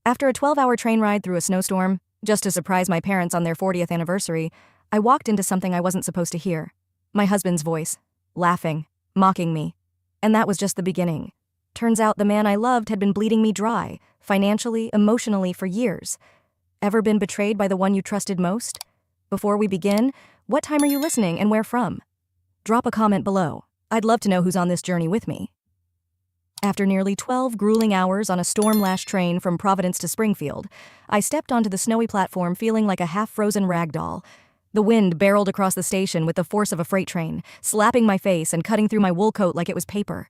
After a 12-hour train ride through a snowstorm, just to surprise my parents on their 40th anniversary, I walked into something I wasn't supposed to hear. My husband's voice, laughing, mocking me. And that was just the beginning. Turns out the man I loved had been bleeding me dry, financially, emotionally, for years. Ever been betrayed by the one you trusted most? Before we begin, what time are you listening and where from? Drop a comment below. I'd love to know who's on this journey with me. After nearly 12 grueling hours on a storm-lashed train from Providence to Springfield, I stepped onto the snowy platform feeling like a half-frozen rag doll. The wind barreled across the station with the force of a freight train, slapping my face and cutting through my wool coat like it was paper.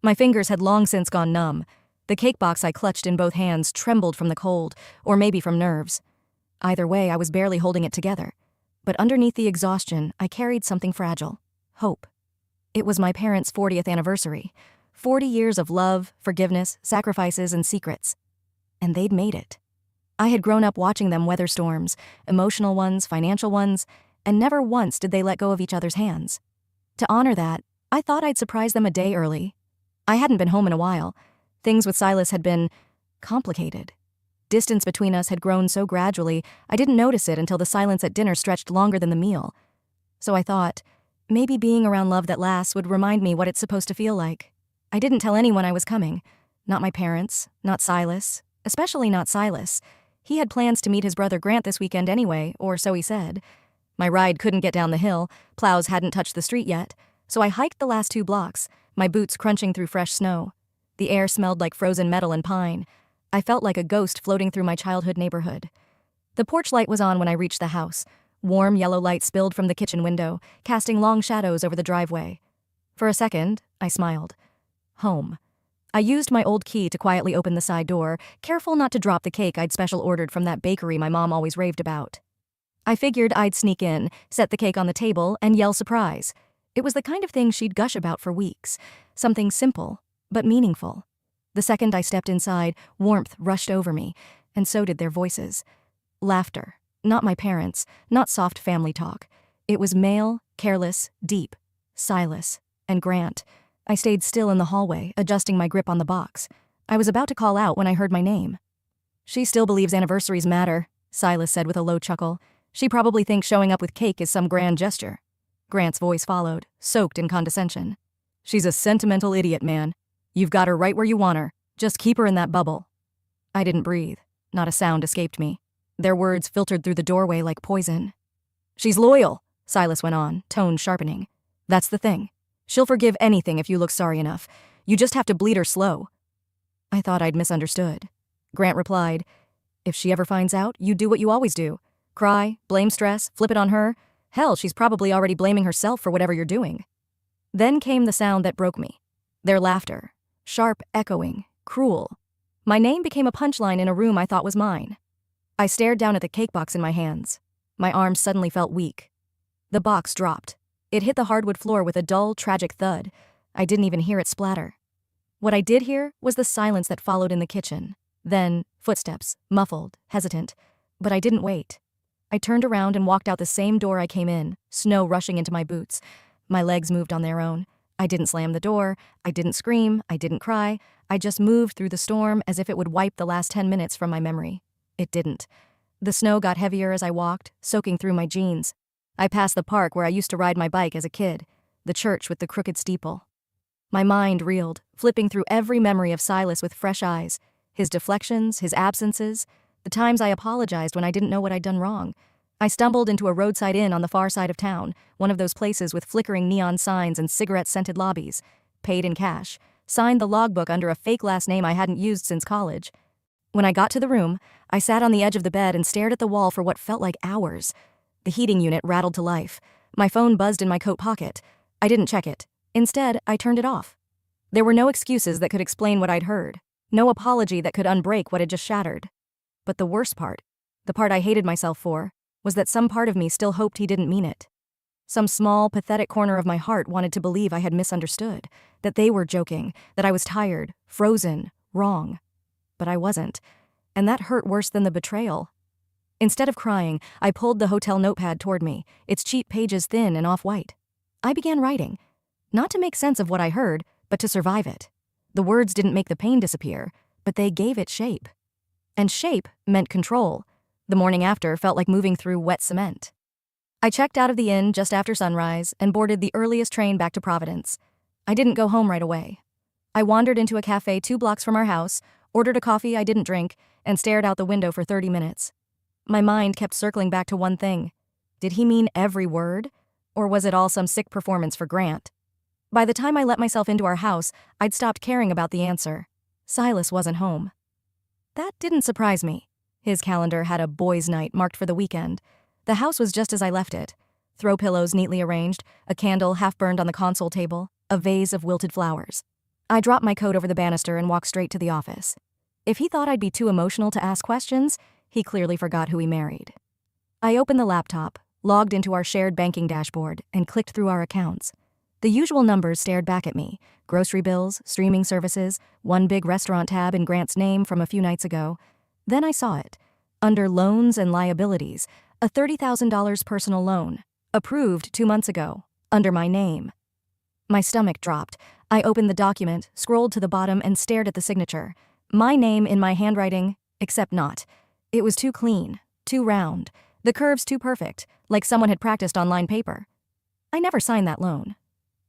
My fingers had long since gone numb. The cake box I clutched in both hands trembled from the cold, or maybe from nerves. Either way, I was barely holding it together. But underneath the exhaustion, I carried something fragile. Hope. It was my parents' 40th anniversary. 40 years of love, forgiveness, sacrifices, and secrets. And they'd made it. I had grown up watching them weather storms, emotional ones, financial ones, and never once did they let go of each other's hands. To honor that, I thought I'd surprise them a day early. I hadn't been home in a while. Things with Silas had been complicated. Distance between us had grown so gradually, I didn't notice it until the silence at dinner stretched longer than the meal. So I thought, maybe being around love that lasts would remind me what it's supposed to feel like. I didn't tell anyone I was coming. Not my parents, not Silas, especially not Silas. He had plans to meet his brother Grant this weekend anyway, or so he said. My ride couldn't get down the hill, plows hadn't touched the street yet, so I hiked the last 2 blocks, my boots crunching through fresh snow. The air smelled like frozen metal and pine. I felt like a ghost floating through my childhood neighborhood. The porch light was on when I reached the house. Warm yellow light spilled from the kitchen window, casting long shadows over the driveway. For a second, I smiled. Home. I used my old key to quietly open the side door, careful not to drop the cake I'd special ordered from that bakery my mom always raved about. I figured I'd sneak in, set the cake on the table, and yell surprise. It was the kind of thing she'd gush about for weeks. Something simple, but meaningful. The second I stepped inside, warmth rushed over me, and so did their voices. Laughter. Not my parents, not soft family talk. It was male, careless, deep. Silas. And Grant. I stayed still in the hallway, adjusting my grip on the box. I was about to call out when I heard my name. "She still believes anniversaries matter," Silas said with a low chuckle. "She probably thinks showing up with cake is some grand gesture." Grant's voice followed, soaked in condescension. "She's a sentimental idiot, man. You've got her right where you want her. Just keep her in that bubble." I didn't breathe. Not a sound escaped me. Their words filtered through the doorway like poison. "She's loyal," Silas went on, tone sharpening. "That's the thing. She'll forgive anything if you look sorry enough. You just have to bleed her slow." I thought I'd misunderstood. Grant replied, "If she ever finds out, you do what you always do. Cry, blame stress, flip it on her. Hell, she's probably already blaming herself for whatever you're doing." Then came the sound that broke me. Their laughter. Sharp, echoing, cruel. My name became a punchline in a room I thought was mine. I stared down at the cake box in my hands. My arms suddenly felt weak. The box dropped. It hit the hardwood floor with a dull, tragic thud. I didn't even hear it splatter. What I did hear was the silence that followed in the kitchen. Then, footsteps, muffled, hesitant. But I didn't wait. I turned around and walked out the same door I came in, snow rushing into my boots. My legs moved on their own. I didn't slam the door. I didn't scream. I didn't cry. I just moved through the storm as if it would wipe the last 10 minutes from my memory. It didn't. The snow got heavier as I walked, soaking through my jeans. I passed the park where I used to ride my bike as a kid, the church with the crooked steeple. My mind reeled, flipping through every memory of Silas with fresh eyes, his deflections, his absences, the times I apologized when I didn't know what I'd done wrong. I stumbled into a roadside inn on the far side of town, one of those places with flickering neon signs and cigarette-scented lobbies. Paid in cash, signed the logbook under a fake last name I hadn't used since college. When I got to the room, I sat on the edge of the bed and stared at the wall for what felt like hours. The heating unit rattled to life. My phone buzzed in my coat pocket. I didn't check it. Instead, I turned it off. There were no excuses that could explain what I'd heard. No apology that could unbreak what had just shattered. But the worst part, the part I hated myself for, was that some part of me still hoped he didn't mean it. Some small, pathetic corner of my heart wanted to believe I had misunderstood, that they were joking, that I was tired, frozen, wrong. But I wasn't. And that hurt worse than the betrayal. Instead of crying, I pulled the hotel notepad toward me, its cheap pages thin and off-white. I began writing, not to make sense of what I heard, but to survive it. The words didn't make the pain disappear, but they gave it shape. And shape meant control. The morning after felt like moving through wet cement. I checked out of the inn just after sunrise and boarded the earliest train back to Providence. I didn't go home right away. I wandered into a cafe 2 blocks from our house, ordered a coffee I didn't drink, and stared out the window for 30 minutes. My mind kept circling back to one thing. Did he mean every word? Or was it all some sick performance for Grant? By the time I let myself into our house, I'd stopped caring about the answer. Silas wasn't home. That didn't surprise me. His calendar had a boys' night marked for the weekend. The house was just as I left it. Throw pillows neatly arranged, a candle half burned on the console table, a vase of wilted flowers. I dropped my coat over the banister and walked straight to the office. If he thought I'd be too emotional to ask questions, he clearly forgot who he married. I opened the laptop, logged into our shared banking dashboard, and clicked through our accounts. The usual numbers stared back at me: grocery bills, streaming services, one big restaurant tab in Grant's name from a few nights ago. Then I saw it. Under loans and liabilities, a $30,000 personal loan, approved 2 months ago, under my name. My stomach dropped. I opened the document, scrolled to the bottom, and stared at the signature. My name in my handwriting, except not. It was too clean, too round, the curves too perfect, like someone had practiced on lined paper. I never signed that loan.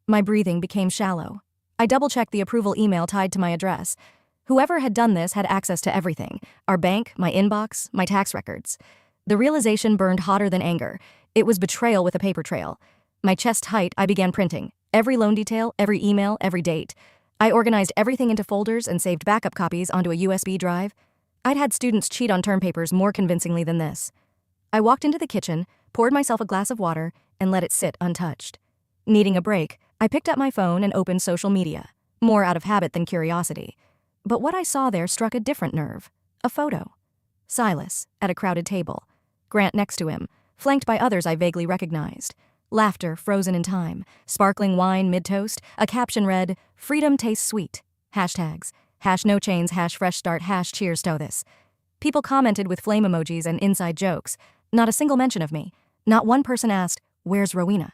My breathing became shallow. I double-checked the approval email tied to my address. Whoever had done this had access to everything: our bank, my inbox, my tax records. The realization burned hotter than anger. It was betrayal with a paper trail. My chest tight, I began printing. Every loan detail, every email, every date. I organized everything into folders and saved backup copies onto a USB drive. I'd had students cheat on term papers more convincingly than this. I walked into the kitchen, poured myself a glass of water, and let it sit untouched. Needing a break, I picked up my phone and opened social media, more out of habit than curiosity. But what I saw there struck a different nerve. A photo. Silas, at a crowded table. Grant next to him, flanked by others I vaguely recognized. Laughter frozen in time, sparkling wine mid-toast, a caption read, "Freedom tastes sweet." Hashtags, #NoChains, #FreshStart, #Cheers to this. People commented with flame emojis and inside jokes. Not a single mention of me. Not one person asked, "Where's Rowena?"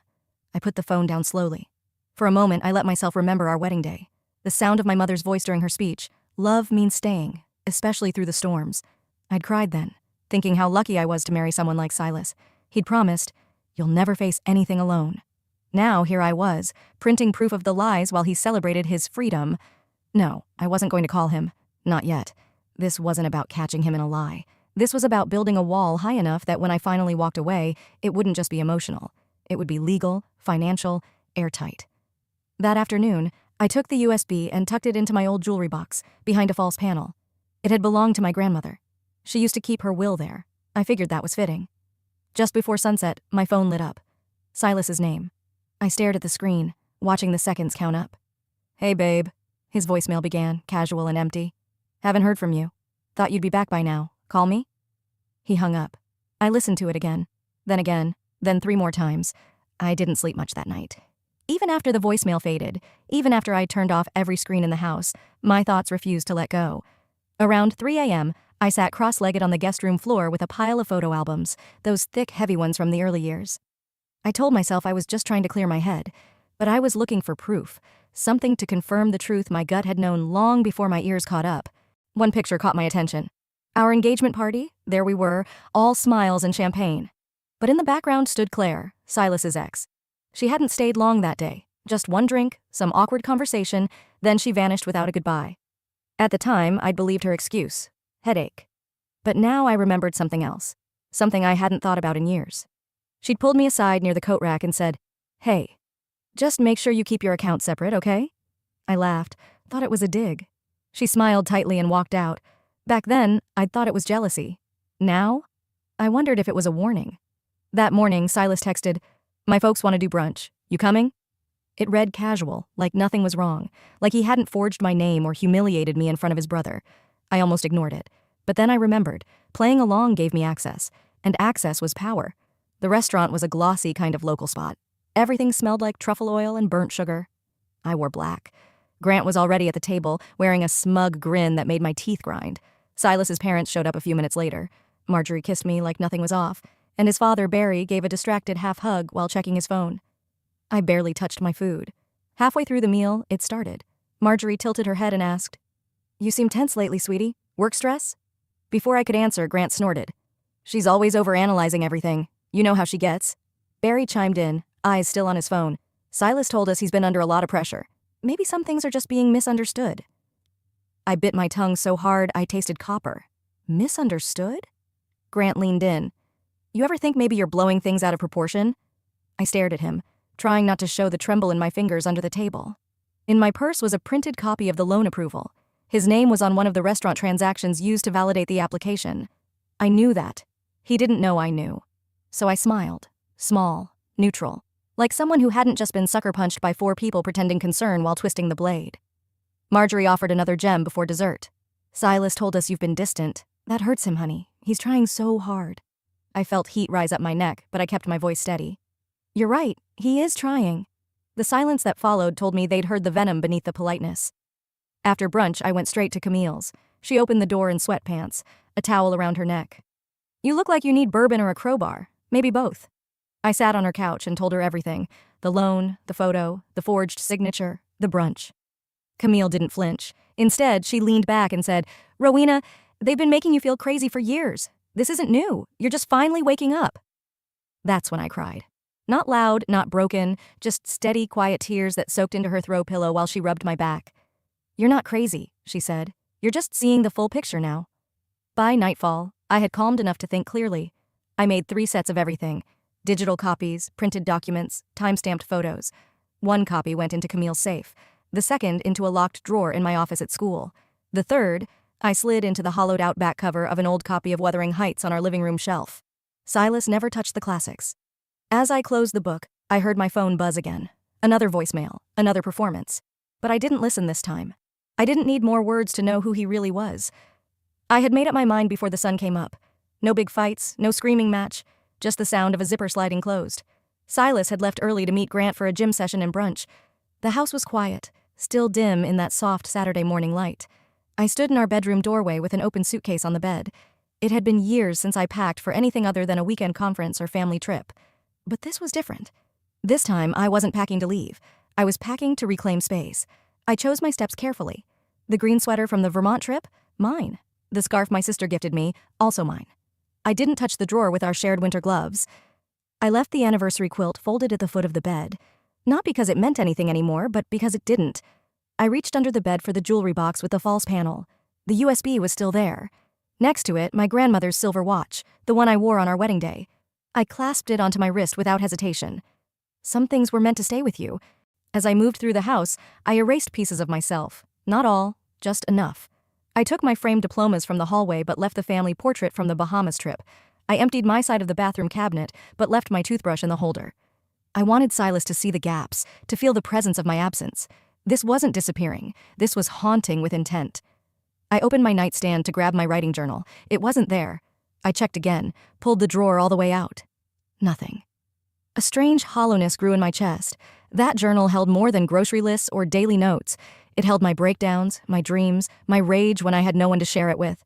I put the phone down slowly. For a moment, I let myself remember our wedding day. The sound of my mother's voice during her speech. Love means staying, especially through the storms. I'd cried then, thinking how lucky I was to marry someone like Silas. He'd promised, "You'll never face anything alone." Now here I was, printing proof of the lies while he celebrated his freedom. No, I wasn't going to call him. Not yet. This wasn't about catching him in a lie. This was about building a wall high enough that when I finally walked away, it wouldn't just be emotional. It would be legal, financial, airtight. That afternoon, I took the USB and tucked it into my old jewelry box, behind a false panel. It had belonged to my grandmother. She used to keep her will there. I figured that was fitting. Just before sunset, my phone lit up. Silas's name. I stared at the screen, watching the seconds count up. "Hey, babe," his voicemail began, casual and empty. "Haven't heard from you. Thought you'd be back by now. Call me?" He hung up. I listened to it again, then 3 more times. I didn't sleep much that night. Even after the voicemail faded, even after I'd turned off every screen in the house, my thoughts refused to let go. Around 3 a.m., I sat cross-legged on the guest room floor with a pile of photo albums, those thick, heavy ones from the early years. I told myself I was just trying to clear my head, but I was looking for proof, something to confirm the truth my gut had known long before my ears caught up. One picture caught my attention. Our engagement party, there we were, all smiles and champagne. But in the background stood Claire, Silas's ex. She hadn't stayed long that day, just one drink, some awkward conversation, then she vanished without a goodbye. At the time, I'd believed her excuse. Headache. But now I remembered something else. Something I hadn't thought about in years. She'd pulled me aside near the coat rack and said, "Hey, just make sure you keep your accounts separate, okay?" I laughed, thought it was a dig. She smiled tightly and walked out. Back then, I'd thought it was jealousy. Now, I wondered if it was a warning. That morning, Silas texted, "My folks want to do brunch. You coming?" It read casual, like nothing was wrong, like he hadn't forged my name or humiliated me in front of his brother. I almost ignored it. But then I remembered, playing along gave me access, and access was power. The restaurant was a glossy kind of local spot. Everything smelled like truffle oil and burnt sugar. I wore black. Grant was already at the table, wearing a smug grin that made my teeth grind. Silas's parents showed up a few minutes later. Marjorie kissed me like nothing was off, and his father, Barry, gave a distracted half-hug while checking his phone. I barely touched my food. Halfway through the meal, it started. Marjorie tilted her head and asked, "You seem tense lately, sweetie. Work stress?" Before I could answer, Grant snorted. She's always overanalyzing everything. You know how she gets. Barry chimed in, eyes still on his phone. Silas told us he's been under a lot of pressure. Maybe some things are just being misunderstood. I bit my tongue so hard I tasted copper. Misunderstood? Grant leaned in. You ever think maybe you're blowing things out of proportion? I stared at him, trying not to show the tremble in my fingers under the table. In my purse was a printed copy of the loan approval. His name was on one of the restaurant transactions used to validate the application. I knew that. He didn't know I knew. So I smiled. Small, neutral. Like someone who hadn't just been sucker-punched by 4 people pretending concern while twisting the blade. Marjorie offered another gem before dessert. Silas told us you've been distant. That hurts him, honey. He's trying so hard. I felt heat rise up my neck, but I kept my voice steady. You're right. He is trying. The silence that followed told me they'd heard the venom beneath the politeness. After brunch, I went straight to Camille's. She opened the door in sweatpants, a towel around her neck. You look like you need bourbon or a crowbar. Maybe both. I sat on her couch and told her everything. The loan, the photo, the forged signature, the brunch. Camille didn't flinch. Instead, she leaned back and said, Rowena, they've been making you feel crazy for years. This isn't new. You're just finally waking up. That's when I cried. Not loud, not broken, just steady, quiet tears that soaked into her throw pillow while she rubbed my back. You're not crazy, she said. You're just seeing the full picture now. By nightfall, I had calmed enough to think clearly. I made 3 sets of everything. Digital copies, printed documents, time-stamped photos. 1 copy went into Camille's safe. The second into a locked drawer in my office at school. The third, I slid into the hollowed-out back cover of an old copy of Wuthering Heights on our living room shelf. Silas never touched the classics. As I closed the book, I heard my phone buzz again. Another voicemail, another performance. But I didn't listen this time. I didn't need more words to know who he really was. I had made up my mind before the sun came up. No big fights, no screaming match, just the sound of a zipper sliding closed. Silas had left early to meet Grant for a gym session and brunch. The house was quiet, still dim in that soft Saturday morning light. I stood in our bedroom doorway with an open suitcase on the bed. It had been years since I packed for anything other than a weekend conference or family trip. But this was different. This time, I wasn't packing to leave. I was packing to reclaim space. I chose my steps carefully. The green sweater from the Vermont trip? Mine. The scarf my sister gifted me? Also mine. I didn't touch the drawer with our shared winter gloves. I left the anniversary quilt folded at the foot of the bed. Not because it meant anything anymore, but because it didn't. I reached under the bed for the jewelry box with the false panel. The USB was still there. Next to it, my grandmother's silver watch, the one I wore on our wedding day. I clasped it onto my wrist without hesitation. Some things were meant to stay with you. As I moved through the house, I erased pieces of myself. Not all, just enough. I took my framed diplomas from the hallway but left the family portrait from the Bahamas trip. I emptied my side of the bathroom cabinet but left my toothbrush in the holder. I wanted Silas to see the gaps, to feel the presence of my absence. This wasn't disappearing. This was haunting with intent. I opened my nightstand to grab my writing journal. It wasn't there. I checked again, pulled the drawer all the way out. Nothing. A strange hollowness grew in my chest. That journal held more than grocery lists or daily notes. It held my breakdowns, my dreams, my rage when I had no one to share it with.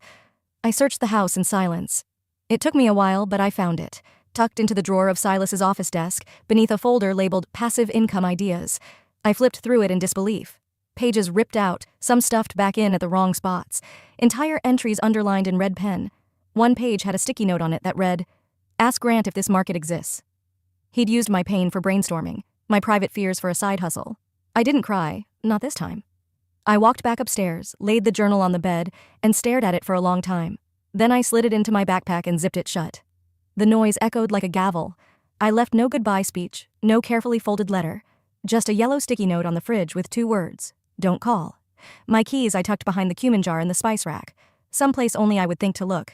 I searched the house in silence. It took me a while, but I found it, tucked into the drawer of Silas's office desk, beneath a folder labeled Passive Income Ideas. I flipped through it in disbelief. Pages ripped out, some stuffed back in at the wrong spots. Entire entries underlined in red pen. One page had a sticky note on it that read, Ask Grant if this market exists. He'd used my pain for brainstorming, my private fears for a side hustle. I didn't cry, not this time. I walked back upstairs, laid the journal on the bed, and stared at it for a long time. Then I slid it into my backpack and zipped it shut. The noise echoed like a gavel. I left no goodbye speech, no carefully folded letter, just a yellow sticky note on the fridge with 2 words, Don't call. My keys I tucked behind the cumin jar in the spice rack, someplace only I would think to look.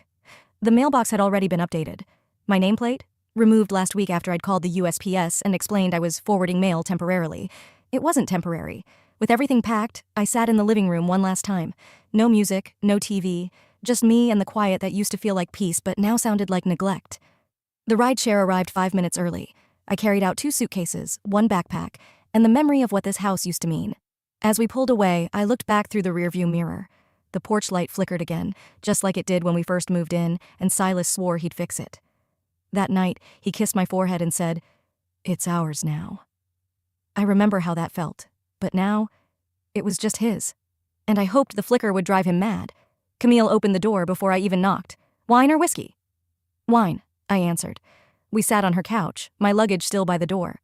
The mailbox had already been updated. My nameplate? Removed last week after I'd called the USPS and explained I was forwarding mail temporarily. It wasn't temporary. With everything packed, I sat in the living room one last time. No music, no TV, just me and the quiet that used to feel like peace but now sounded like neglect. The rideshare arrived 5 minutes early. I carried out 2 suitcases, 1 backpack, and the memory of what this house used to mean. As we pulled away, I looked back through the rearview mirror. The porch light flickered again, just like it did when we first moved in, and Silas swore he'd fix it. That night, he kissed my forehead and said, It's ours now. I remember how that felt, but now, it was just his. And I hoped the flicker would drive him mad. Camille opened the door before I even knocked. Wine or whiskey? Wine, I answered. We sat on her couch, my luggage still by the door.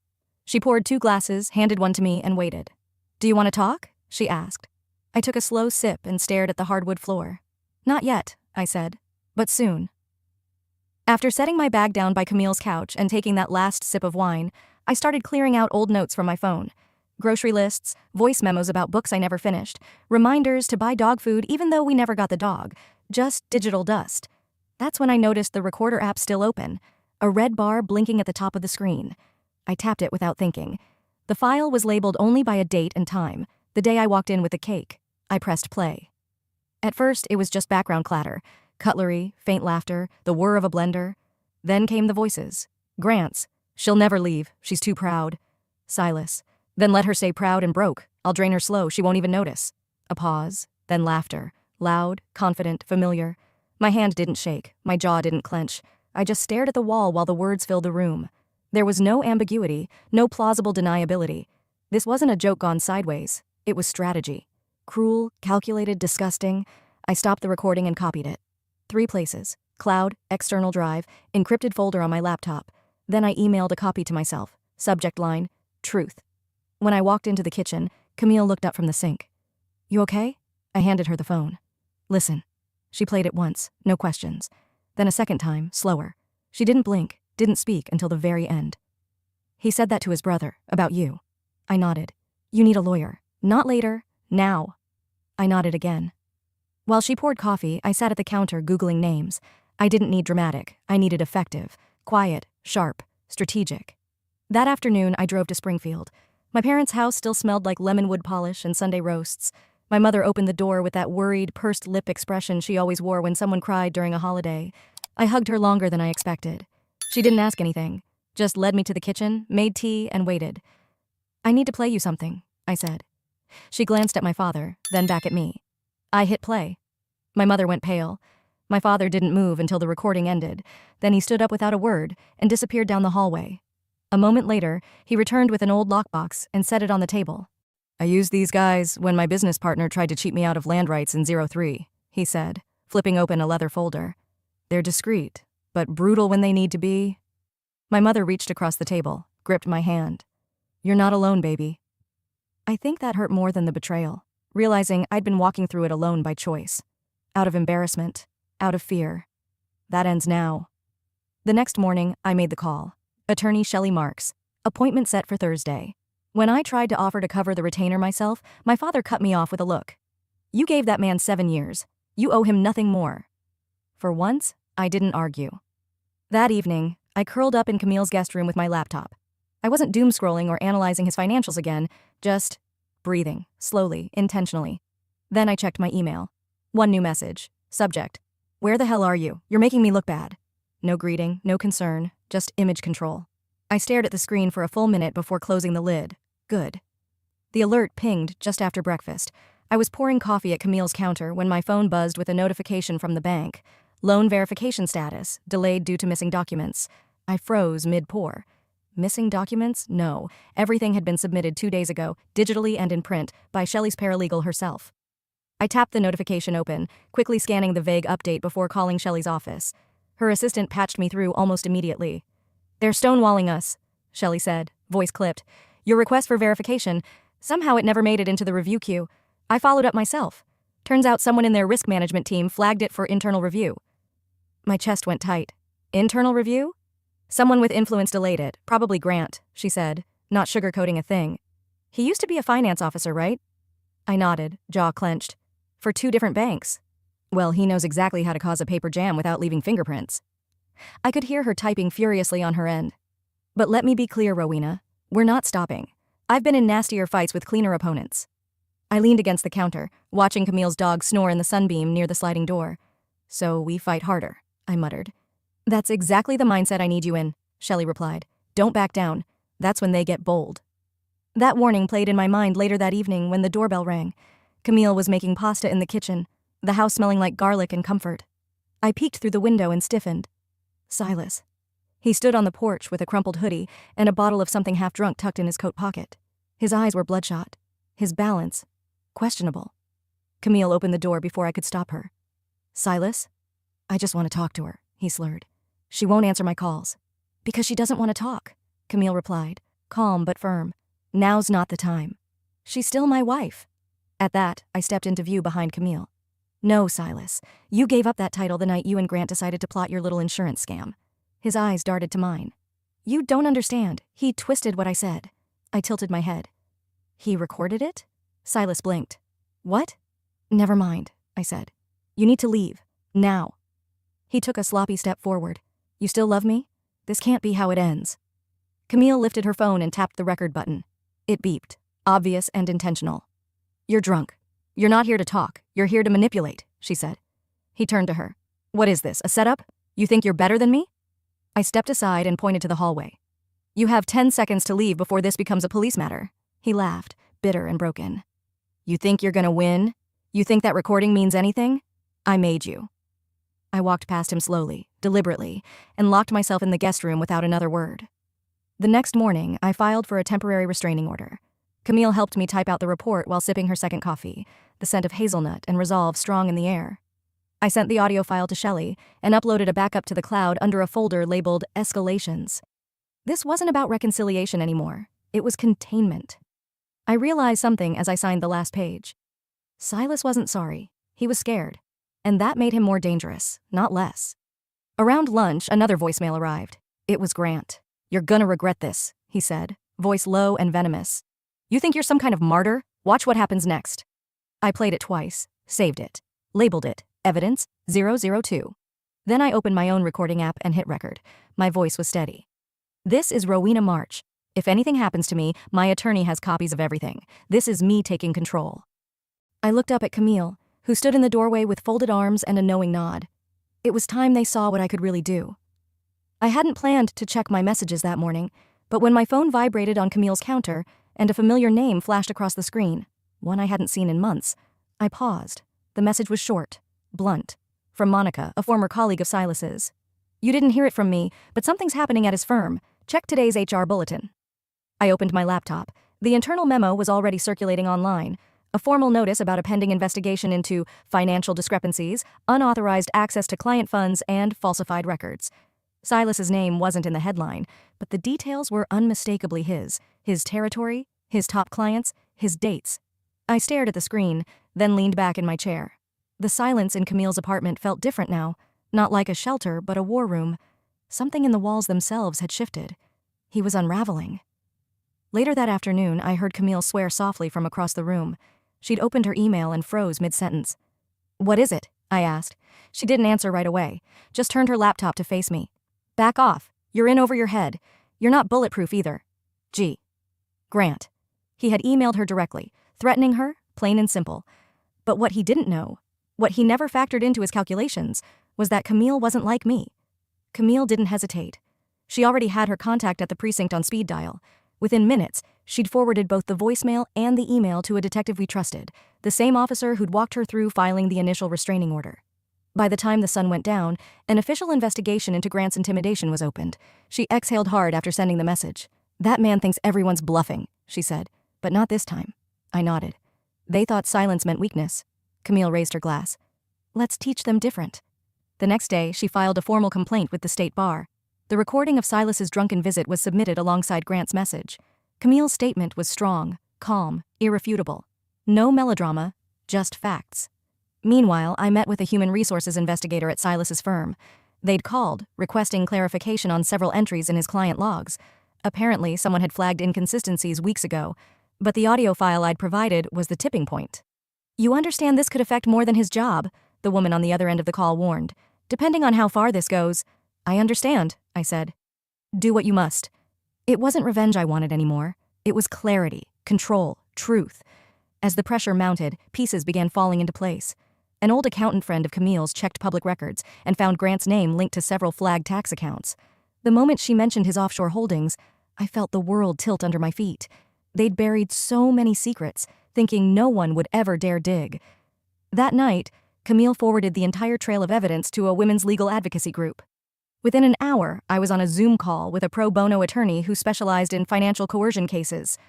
She poured 2 glasses, handed one to me, and waited. Do you want to talk? She asked. I took a slow sip and stared at the hardwood floor. Not yet, I said, but soon. After setting my bag down by Camille's couch and taking that last sip of wine, I started clearing out old notes from my phone. Grocery lists, voice memos about books I never finished, reminders to buy dog food even though we never got the dog, just digital dust. That's when I noticed the recorder app still open, a red bar blinking at the top of the screen. I tapped it without thinking. The file was labeled only by a date and time, the day I walked in with the cake. I pressed play. At first, it was just background clatter, cutlery, faint laughter, the whir of a blender. Then came the voices. Grant's. She'll never leave. She's too proud. Silas. Then let her stay proud and broke. I'll drain her slow. She won't even notice. A pause. Then laughter. Loud, confident, familiar. My hand didn't shake. My jaw didn't clench. I just stared at the wall while the words filled the room. There was no ambiguity, no plausible deniability. This wasn't a joke gone sideways. It was strategy. Cruel, calculated, disgusting. I stopped the recording and copied it. 3 places. Cloud, external drive, encrypted folder on my laptop. Then I emailed a copy to myself. Subject line, truth. When I walked into the kitchen, Camille looked up from the sink. You okay? I handed her the phone. Listen. She played it once, no questions. Then a second time, slower. She didn't blink, didn't speak until the very end. He said that to his brother, about you. I nodded. You need a lawyer. Not later, now. I nodded again. While she poured coffee, I sat at the counter Googling names. I didn't need dramatic, I needed effective, quiet, sharp, strategic. That afternoon, I drove to Springfield. My parents' house still smelled like lemon wood polish and Sunday roasts. My mother opened the door with that worried, pursed lip expression she always wore when someone cried during a holiday. I hugged her longer than I expected. She didn't ask anything, just led me to the kitchen, made tea, and waited. I need to play you something, I said. She glanced at my father, then back at me. I hit play. My mother went pale. My father didn't move until the recording ended. Then he stood up without a word and disappeared down the hallway. A moment later, he returned with an old lockbox and set it on the table. I used these guys when my business partner tried to cheat me out of land rights in 03, he said, flipping open a leather folder. They're discreet, but brutal when they need to be. My mother reached across the table, gripped my hand. You're not alone, baby. I think that hurt more than the betrayal, realizing I'd been walking through it alone by choice. Out of embarrassment, out of fear. That ends now. The next morning, I made the call. Attorney Shelley Marks. Appointment set for Thursday. When I tried to offer to cover the retainer myself, my father cut me off with a look. You gave that man 7 years. You owe him nothing more. For once, I didn't argue. That evening, I curled up in Camille's guest room with my laptop. I wasn't doom-scrolling or analyzing his financials again, just breathing, slowly, intentionally. Then I checked my email. One new message. Subject. Where the hell are you? You're making me look bad. No greeting, no concern, just image control. I stared at the screen for a full minute before closing the lid. Good. The alert pinged just after breakfast. I was pouring coffee at Camille's counter when my phone buzzed with a notification from the bank. Loan verification status, delayed due to missing documents. I froze mid-pour. Missing documents? No. Everything had been submitted 2 days ago, digitally and in print, by Shelley's paralegal herself. I tapped the notification open, quickly scanning the vague update before calling Shelley's office. Her assistant patched me through almost immediately. They're stonewalling us, Shelley said, voice clipped. Your request for verification, somehow it never made it into the review queue. I followed up myself. Turns out someone in their risk management team flagged it for internal review. My chest went tight. Internal review? Someone with influence delayed it, probably Grant, she said, not sugarcoating a thing. He used to be a finance officer, right? I nodded, jaw clenched. For 2 different banks. Well, he knows exactly how to cause a paper jam without leaving fingerprints. I could hear her typing furiously on her end. But let me be clear, Rowena. We're not stopping. I've been in nastier fights with cleaner opponents. I leaned against the counter, watching Camille's dog snore in the sunbeam near the sliding door. So we fight harder, I muttered. That's exactly the mindset I need you in, Shelley replied. Don't back down. That's when they get bold. That warning played in my mind later that evening when the doorbell rang. Camille was making pasta in the kitchen, the house smelling like garlic and comfort. I peeked through the window and stiffened. Silas. He stood on the porch with a crumpled hoodie and a bottle of something half-drunk tucked in his coat pocket. His eyes were bloodshot. His balance, questionable. Camille opened the door before I could stop her. Silas? I just want to talk to her, he slurred. She won't answer my calls. Because she doesn't want to talk, Camille replied, calm but firm. Now's not the time. She's still my wife. At that, I stepped into view behind Camille. No, Silas. You gave up that title the night you and Grant decided to plot your little insurance scam. His eyes darted to mine. You don't understand. He twisted what I said. I tilted my head. He recorded it? Silas blinked. What? Never mind, I said. You need to leave. Now. He took a sloppy step forward. You still love me? This can't be how it ends. Camille lifted her phone and tapped the record button. It beeped, obvious and intentional. You're drunk. You're not here to talk. You're here to manipulate, she said. He turned to her. What is this, a setup? You think you're better than me? I stepped aside and pointed to the hallway. You have 10 seconds to leave before this becomes a police matter. He laughed, bitter and broken. You think you're gonna win? You think that recording means anything? I made you. I walked past him slowly, deliberately, and locked myself in the guest room without another word. The next morning, I filed for a temporary restraining order. Camille helped me type out the report while sipping her second coffee, the scent of hazelnut and resolve strong in the air. I sent the audio file to Shelley and uploaded a backup to the cloud under a folder labeled Escalations. This wasn't about reconciliation anymore. It was containment. I realized something as I signed the last page. Silas wasn't sorry. He was scared. And that made him more dangerous, not less. Around lunch, another voicemail arrived. It was Grant. You're gonna regret this, he said, voice low and venomous. You think you're some kind of martyr? Watch what happens next. I played it twice, saved it, labeled it, Evidence 002. Then I opened my own recording app and hit record. My voice was steady. This is Rowena March. If anything happens to me, my attorney has copies of everything. This is me taking control. I looked up at Camille, who stood in the doorway with folded arms and a knowing nod. It was time they saw what I could really do. I hadn't planned to check my messages that morning, but when my phone vibrated on Camille's counter and a familiar name flashed across the screen, one I hadn't seen in months, I paused. The message was short, blunt, from Monica, a former colleague of Silas's. You didn't hear it from me, but something's happening at his firm. Check today's HR bulletin. I opened my laptop. The internal memo was already circulating online. A formal notice about a pending investigation into financial discrepancies, unauthorized access to client funds, and falsified records. Silas's name wasn't in the headline, but the details were unmistakably his territory, his top clients, his dates. I stared at the screen, then leaned back in my chair. The silence in Camille's apartment felt different now, not like a shelter, but a war room. Something in the walls themselves had shifted. He was unraveling. Later that afternoon, I heard Camille swear softly from across the room. She'd opened her email and froze mid-sentence. What is it? I asked. She didn't answer right away, just turned her laptop to face me. Back off. You're in over your head. You're not bulletproof either. G. Grant. He had emailed her directly, threatening her, plain and simple. But what he didn't know, what he never factored into his calculations, was that Camille wasn't like me. Camille didn't hesitate. She already had her contact at the precinct on speed dial. Within minutes, she'd forwarded both the voicemail and the email to a detective we trusted, the same officer who'd walked her through filing the initial restraining order. By the time the sun went down, an official investigation into Grant's intimidation was opened. She exhaled hard after sending the message. That man thinks everyone's bluffing, she said. But not this time. I nodded. They thought silence meant weakness. Camille raised her glass. Let's teach them different. The next day, she filed a formal complaint with the state bar. The recording of Silas's drunken visit was submitted alongside Grant's message. Camille's statement was strong, calm, irrefutable. No melodrama, just facts. Meanwhile, I met with a human resources investigator at Silas's firm. They'd called, requesting clarification on several entries in his client logs. Apparently, someone had flagged inconsistencies weeks ago, but the audio file I'd provided was the tipping point. You understand this could affect more than his job, the woman on the other end of the call warned. Depending on how far this goes. I understand, I said. Do what you must. It wasn't revenge I wanted anymore. It was clarity, control, truth. As the pressure mounted, pieces began falling into place. An old accountant friend of Camille's checked public records and found Grant's name linked to several flagged tax accounts. The moment she mentioned his offshore holdings, I felt the world tilt under my feet. They'd buried so many secrets, thinking no one would ever dare dig. That night, Camille forwarded the entire trail of evidence to a women's legal advocacy group. Within an hour, I was on a Zoom call with a pro bono attorney who specialized in financial coercion cases.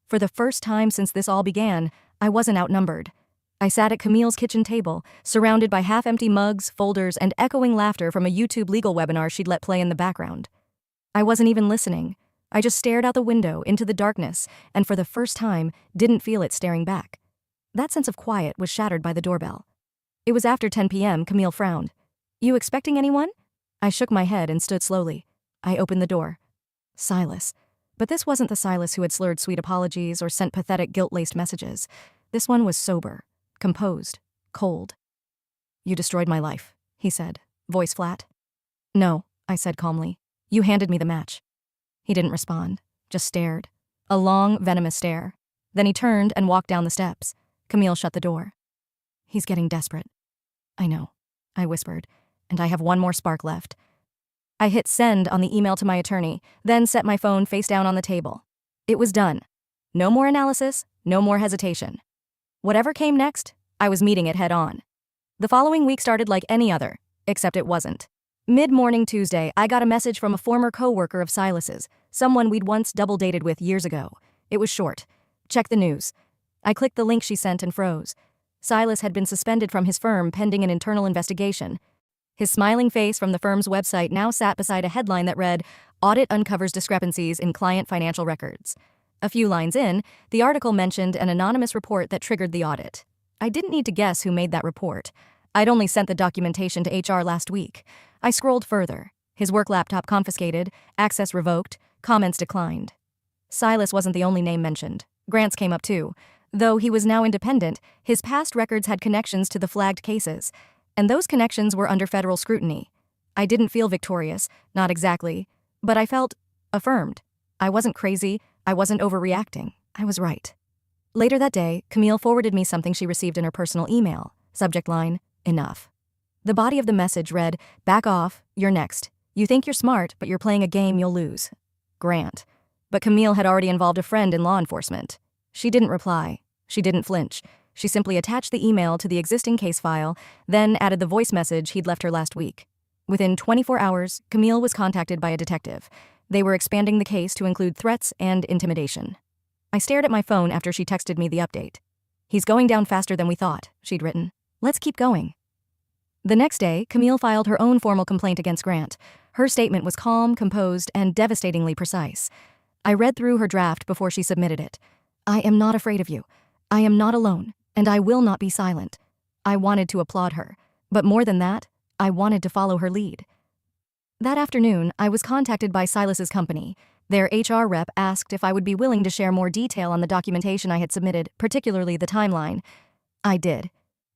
For the first time since this all began, I wasn't outnumbered. I sat at Camille's kitchen table, surrounded by half-empty mugs, folders, and echoing laughter from a YouTube legal webinar she'd let play in the background. I wasn't even listening. I just stared out the window into the darkness, and for the first time, didn't feel it staring back. That sense of quiet was shattered by the doorbell. It was after 10 p.m., Camille frowned. "You expecting anyone?" I shook my head and stood slowly. I opened the door. Silas. But this wasn't the Silas who had slurred sweet apologies or sent pathetic guilt-laced messages. This one was sober, composed, cold. "You destroyed my life," he said, voice flat. "No," I said calmly. "You handed me the match." He didn't respond, just stared. A long, venomous stare. Then he turned and walked down the steps. Camille shut the door. "He's getting desperate." "I know," I whispered, "and I have one more spark left." I hit send on the email to my attorney, then set my phone face down on the table. It was done. No more analysis, no more hesitation. Whatever came next, I was meeting it head on. The following week started like any other, except it wasn't. Mid-morning Tuesday, I got a message from a former co-worker of Silas's, someone we'd once double-dated with years ago. It was short. "Check the news." I clicked the link she sent and froze. Silas had been suspended from his firm pending an internal investigation. His smiling face from the firm's website now sat beside a headline that read, "Audit uncovers discrepancies in client financial records." A few lines in, the article mentioned an anonymous report that triggered the audit. I didn't need to guess who made that report. I'd only sent the documentation to HR last week. I scrolled further. His work laptop confiscated, access revoked, comments declined. Silas wasn't the only name mentioned. Grant's came up too. Though he was now independent, his past records had connections to the flagged cases, and those connections were under federal scrutiny. I didn't feel victorious, not exactly, but I felt affirmed. I wasn't crazy, I wasn't overreacting, I was right. Later that day, Camille forwarded me something she received in her personal email. Subject line, "Enough." The body of the message read, "Back off, you're next. You think you're smart, but you're playing a game you'll lose. Grant." But Camille had already involved a friend in law enforcement. She didn't reply. She didn't flinch. She simply attached the email to the existing case file, then added the voice message he'd left her last week. Within 24 hours, Camille was contacted by a detective. They were expanding the case to include threats and intimidation. I stared at my phone after she texted me the update. "He's going down faster than we thought," she'd written. "Let's keep going." The next day, Camille filed her own formal complaint against Grant. Her statement was calm, composed, and devastatingly precise. I read through her draft before she submitted it. "I am not afraid of you. I am not alone, and I will not be silent." I wanted to applaud her, but more than that, I wanted to follow her lead. That afternoon, I was contacted by Silas's company. Their HR rep asked if I would be willing to share more detail on the documentation I had submitted, particularly the timeline. I did.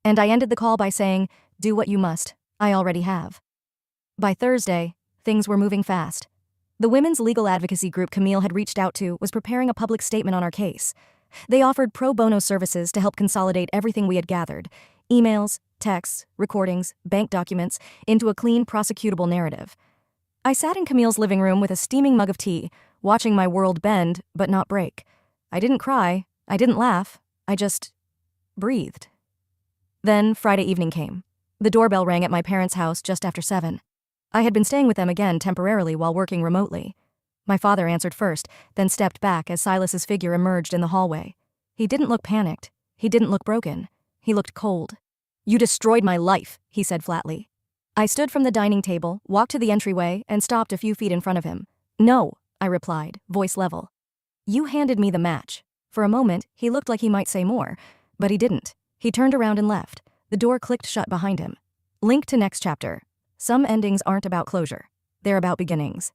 And I ended the call by saying, "Do what you must. I already have." By Thursday, things were moving fast. The women's legal advocacy group Camille had reached out to was preparing a public statement on our case. They offered pro bono services to help consolidate everything we had gathered, emails, texts, recordings, bank documents, into a clean, prosecutable narrative. I sat in Camille's living room with a steaming mug of tea, watching my world bend but not break. I didn't cry, I didn't laugh, I just breathed. Then Friday evening came. The doorbell rang at my parents' house just after 7. I had been staying with them again temporarily while working remotely. My father answered first, then stepped back as Silas's figure emerged in the hallway. He didn't look panicked. He didn't look broken. He looked cold. "You destroyed my life," he said flatly. I stood from the dining table, walked to the entryway, and stopped a few feet in front of him. "No," I replied, voice level. "You handed me the match." For a moment, he looked like he might say more, but he didn't. He turned around and left. The door clicked shut behind him. Link to next chapter. Some endings aren't about closure. They're about beginnings.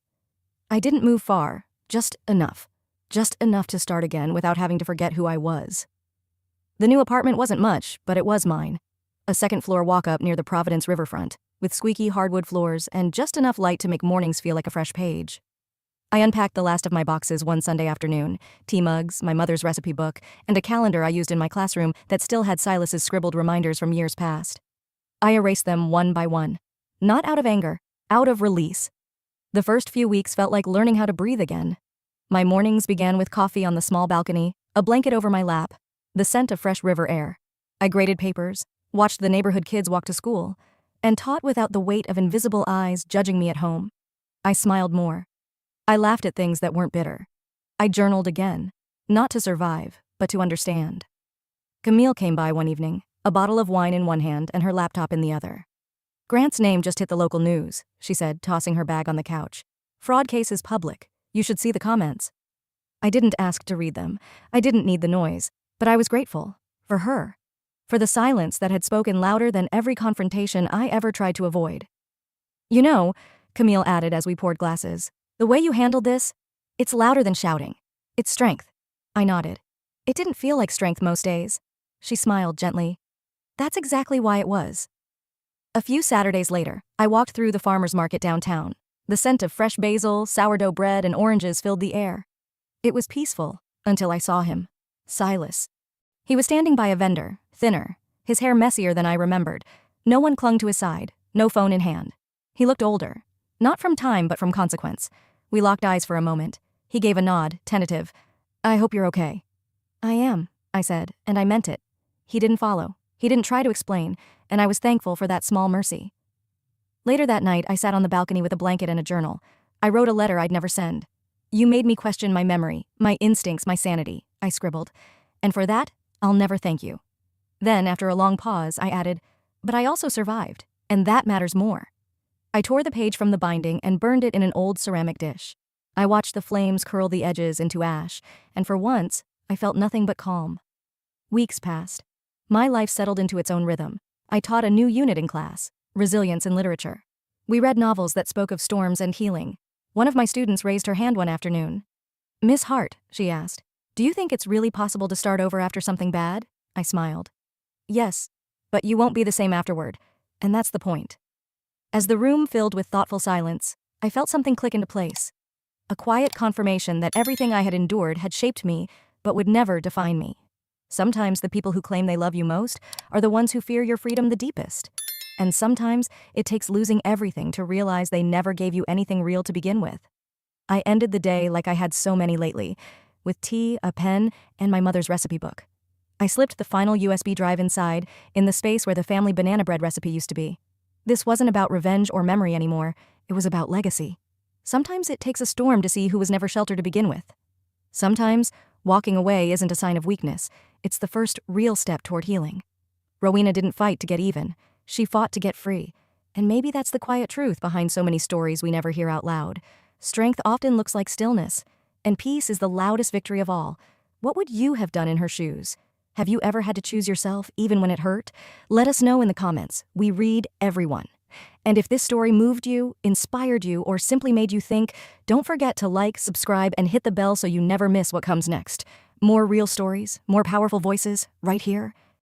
I didn't move far, just enough. Just enough to start again without having to forget who I was. The new apartment wasn't much, but it was mine. A second-floor walk-up near the Providence riverfront, with squeaky hardwood floors and just enough light to make mornings feel like a fresh page. I unpacked the last of my boxes one Sunday afternoon, tea mugs, my mother's recipe book, and a calendar I used in my classroom that still had Silas's scribbled reminders from years past. I erased them one by one. Not out of anger, out of release. The first few weeks felt like learning how to breathe again. My mornings began with coffee on the small balcony, a blanket over my lap, the scent of fresh river air. I graded papers, watched the neighborhood kids walk to school, and taught without the weight of invisible eyes judging me at home. I smiled more. I laughed at things that weren't bitter. I journaled again, not to survive, but to understand. Camille came by one evening, a bottle of wine in one hand and her laptop in the other. "Grant's name just hit the local news," she said, tossing her bag on the couch. "Fraud case is public. You should see the comments." I didn't ask to read them. I didn't need the noise. But I was grateful. For her. For the silence that had spoken louder than every confrontation I ever tried to avoid. "You know," Camille added as we poured glasses, "the way you handled this, it's louder than shouting. It's strength." I nodded. "It didn't feel like strength most days." She smiled gently. "That's exactly why it was." A few Saturdays later, I walked through the farmer's market downtown. The scent of fresh basil, sourdough bread, and oranges filled the air. It was peaceful, until I saw him. Silas. He was standing by a vendor, thinner, his hair messier than I remembered. No one clung to his side, no phone in hand. He looked older. Not from time, but from consequence. We locked eyes for a moment. He gave a nod, tentative. "I hope you're okay." "I am," I said, and I meant it. He didn't follow. He didn't try to explain, and I was thankful for that small mercy. Later that night, I sat on the balcony with a blanket and a journal. I wrote a letter I'd never send. "You made me question my memory, my instincts, my sanity," I scribbled. "And for that, I'll never thank you." Then, after a long pause, I added, "But I also survived, and that matters more." I tore the page from the binding and burned it in an old ceramic dish. I watched the flames curl the edges into ash, and for once, I felt nothing but calm. Weeks passed. My life settled into its own rhythm. I taught a new unit in class, resilience in literature. We read novels that spoke of storms and healing. One of my students raised her hand one afternoon. "Miss Hart," she asked, "do you think it's really possible to start over after something bad?" I smiled. "Yes, but you won't be the same afterward, and that's the point." As the room filled with thoughtful silence, I felt something click into place. A quiet confirmation that everything I had endured had shaped me, but would never define me. Sometimes the people who claim they love you most are the ones who fear your freedom the deepest. And sometimes it takes losing everything to realize they never gave you anything real to begin with. I ended the day like I had so many lately, with tea, a pen, and my mother's recipe book. I slipped the final USB drive inside, in the space where the family banana bread recipe used to be. This wasn't about revenge or memory anymore, it was about legacy. Sometimes it takes a storm to see who was never sheltered to begin with. Sometimes, walking away isn't a sign of weakness, it's the first real step toward healing. Rowena didn't fight to get even, she fought to get free. And maybe that's the quiet truth behind so many stories we never hear out loud. Strength often looks like stillness, and peace is the loudest victory of all. What would you have done in her shoes? Have you ever had to choose yourself, even when it hurt? Let us know in the comments. We read everyone. And if this story moved you, inspired you, or simply made you think, don't forget to like, subscribe, and hit the bell so you never miss what comes next. More real stories, more powerful voices, right here.